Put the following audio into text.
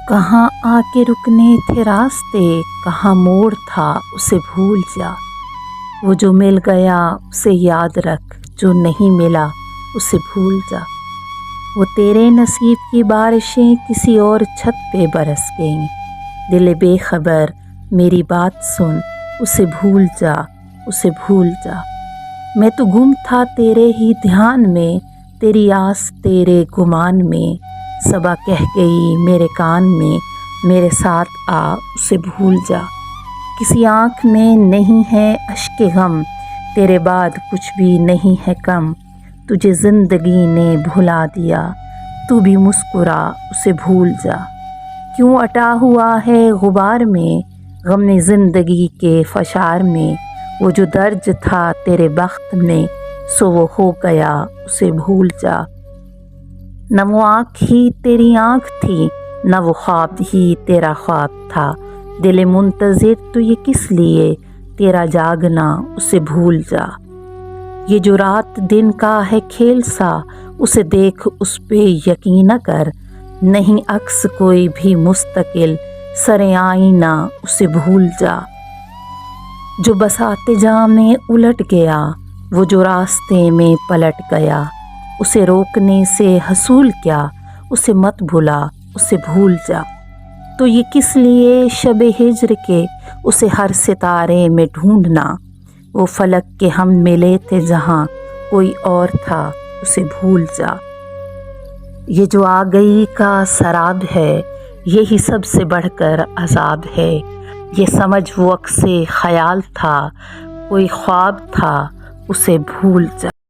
کہاں آ کے رکنے تھے راستے، کہاں موڑ تھا اسے بھول جا۔ وہ جو مل گیا اسے یاد رکھ، جو نہیں ملا اسے بھول جا۔ وہ تیرے نصیب کی بارشیں کسی اور چھت پہ برس گئیں، دل بے خبر میری بات سن، اسے بھول جا، اسے بھول جا۔ میں تو گم تھا تیرے ہی دھیان میں، تیری آس تیرے گمان میں، صبا کہہ گئی میرے کان میں، میرے ساتھ آ اسے بھول جا۔ کسی آنکھ میں نہیں ہے اشک غم، تیرے بعد کچھ بھی نہیں ہے کم، تجھے زندگی نے بھلا دیا، تو بھی مسکرا اسے بھول جا۔ کیوں اٹا ہوا ہے غبار میں، غم زندگی کے فشار میں، وہ جو درج تھا تیرے بخت میں، سو وہ ہو گیا اسے بھول جا۔ نہ وہ آنکھ ہی تیری آنکھ تھی، نہ وہ خواب ہی تیرا خواب تھا، دل منتظر تو یہ کس لیے، تیرا جاگنا اسے بھول جا۔ یہ جو رات دن کا ہے کھیل سا، اسے دیکھ اس پہ یقین نہ کر، نہیں عکس کوئی بھی مستقل، سر آئینہ اسے بھول جا۔ جو بساط جاں میں الٹ گیا، وہ جو راستے میں پلٹ گیا، اسے روکنے سے حصول کیا، اسے مت بھلا اسے بھول جا۔ تو یہ کس لیے شب ہجر کے اسے ہر ستارے میں ڈھونڈنا، وہ فلک کے ہم ملے تھے جہاں کوئی اور تھا اسے بھول جا۔ یہ جو آ گئی کا سراب ہے، یہی سب سے بڑھ کر عذاب ہے، یہ سمجھ وہ عکس خیال تھا، کوئی خواب تھا اسے بھول جا۔